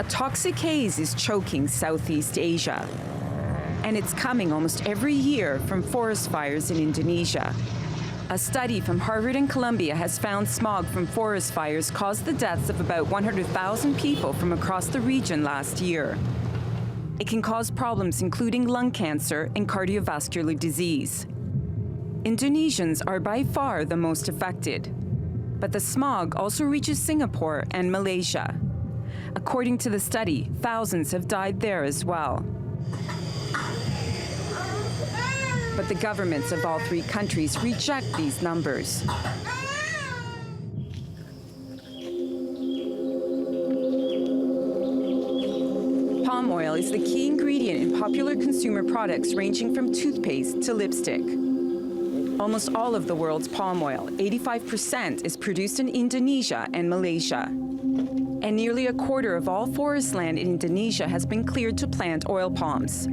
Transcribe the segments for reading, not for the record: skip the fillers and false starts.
Toxic haze is choking Southeast Asia, and it's coming almost every year from forest fires in Indonesia. A study from Harvard and Columbia has found smog from forest fires caused the deaths of about 100,000 people from across the region last year. It can cause problems including lung cancer and cardiovascular disease. Indonesians are by far the most affected, but the smog also reaches Singapore and Malaysia. According to the study, thousands have died there as well. But the governments of all three countries reject these numbers. Palm oil is the key ingredient in popular consumer products ranging from toothpaste to lipstick. Almost all of the world's palm oil, 85%, is produced in Indonesia and Malaysia. And nearly a quarter of all forest land in Indonesia has been cleared to plant oil palms.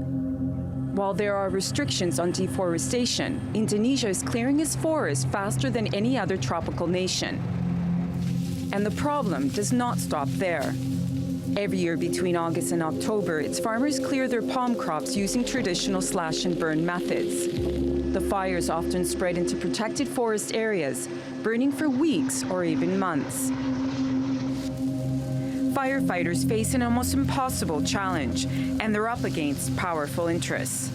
While there are restrictions on deforestation, Indonesia is clearing its forests faster than any other tropical nation. And the problem does not stop there. Every year between August and October, its farmers clear their palm crops using traditional slash and burn methods. The fires often spread into protected forest areas, burning for weeks or even months. Firefighters face an almost impossible challenge, and they're up against powerful interests.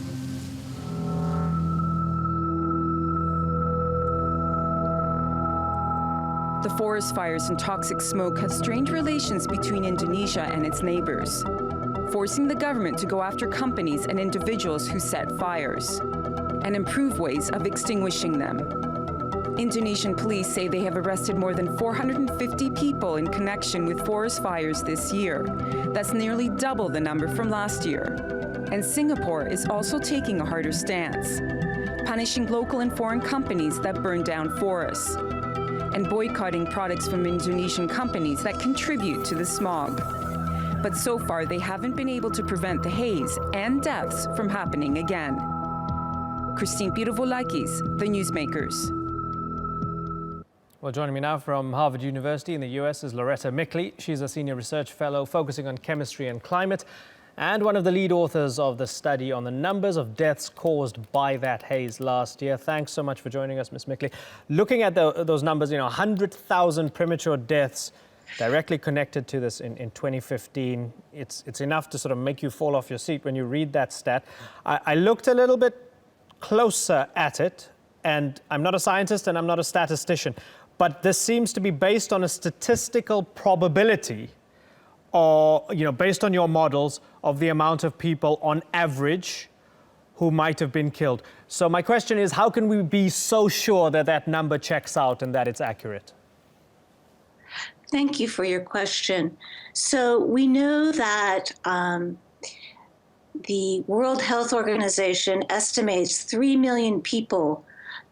The forest fires and toxic smoke have strained relations between Indonesia and its neighbors, forcing the government to go after companies and individuals who set fires and improve ways of extinguishing them. Indonesian police say they have arrested more than 450 people in connection with forest fires this year. That's nearly double the number from last year. And Singapore is also taking a harder stance, punishing local and foreign companies that burn down forests, and boycotting products from Indonesian companies that contribute to the smog. But so far, they haven't been able to prevent the haze and deaths from happening again. Christine Pirovolakis, The Newsmakers. Well, joining me now from Harvard University in the US is Loretta Mickley. She's a senior research fellow focusing on chemistry and climate, and one of the lead authors of the study on the numbers of deaths caused by that haze last year. Thanks so much for joining us, Ms. Mickley. Looking at those numbers, 100,000 premature deaths directly connected to this in 2015. It's enough to sort of make you fall off your seat when you read that stat. I looked a little bit closer at it, and I'm not a scientist and I'm not a statistician, but this seems to be based on a statistical probability, or based on your models, of the amount of people on average who might have been killed. So my question is, how can we be so sure that that number checks out and that it's accurate? Thank you for your question. So we know that the World Health Organization estimates 3 million people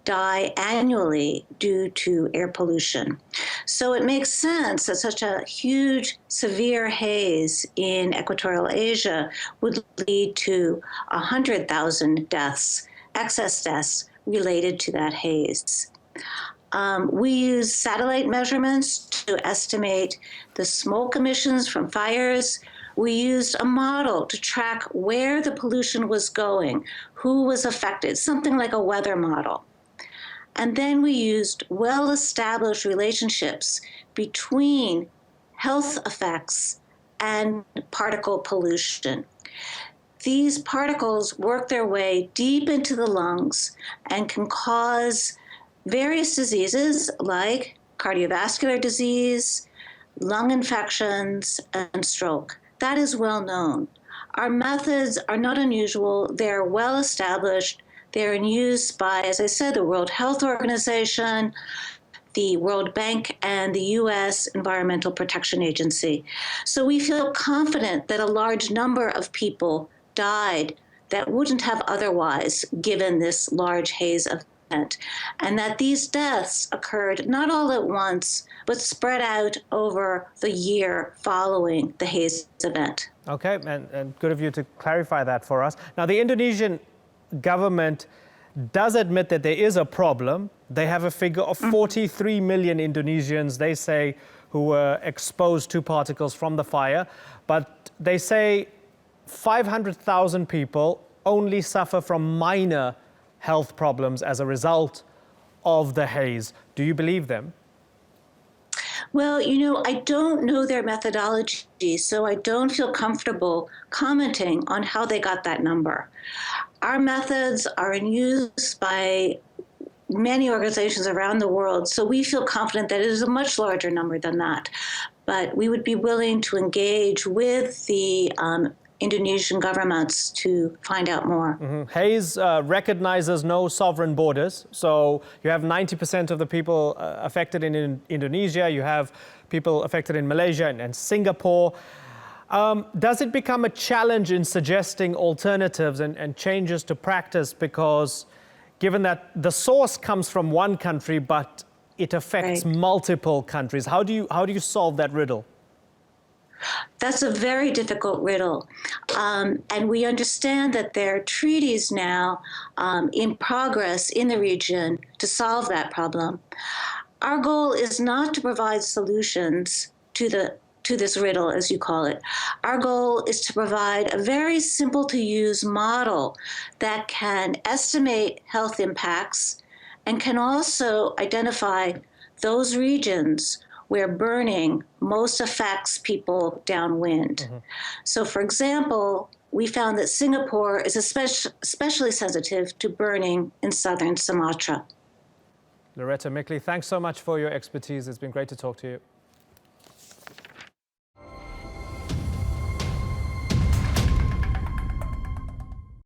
die annually due to air pollution. So it makes sense that such a huge, severe haze in equatorial Asia would lead to 100,000 deaths, excess deaths related to that haze. We use satellite measurements to estimate the smoke emissions from fires. We used a model to track where the pollution was going, who was affected, something like a weather model. And then we used well-established relationships between health effects and particle pollution. These particles work their way deep into the lungs and can cause various diseases like cardiovascular disease, lung infections, and stroke. That is well known. Our methods are not unusual. They're well established. They're in use by, as I said, the World Health Organization, the World Bank, and the U.S. Environmental Protection Agency. So we feel confident that a large number of people died that wouldn't have otherwise given this large haze event, and that these deaths occurred not all at once, but spread out over the year following the haze event. Okay, and good of you to clarify that for us. Now, the Indonesian government does admit that there is a problem. They have a figure of 43 million Indonesians, they say, who were exposed to particles from the fire. But they say 500,000 people only suffer from minor health problems as a result of the haze. Do you believe them? Well, I don't know their methodology, so I don't feel comfortable commenting on how they got that number. Our methods are in use by many organizations around the world, so we feel confident that it is a much larger number than that. But we would be willing to engage with the Indonesian governments to find out more. Haze recognizes no sovereign borders. So you have 90% of the people affected in Indonesia. You have people affected in Malaysia and Singapore. Does it become a challenge in suggesting alternatives and changes to practice? Because given that the source comes from one country, but it affects multiple countries, how do you solve that riddle? That's a very difficult riddle. And we understand that there are treaties now in progress in the region to solve that problem. Our goal is not to provide solutions to this riddle, as you call it. Our goal is to provide a very simple to use model that can estimate health impacts and can also identify those regions where burning most affects people downwind. So for example, we found that Singapore is especially sensitive to burning in southern Sumatra. Loretta Mickley, thanks so much for your expertise. It's been great to talk to you.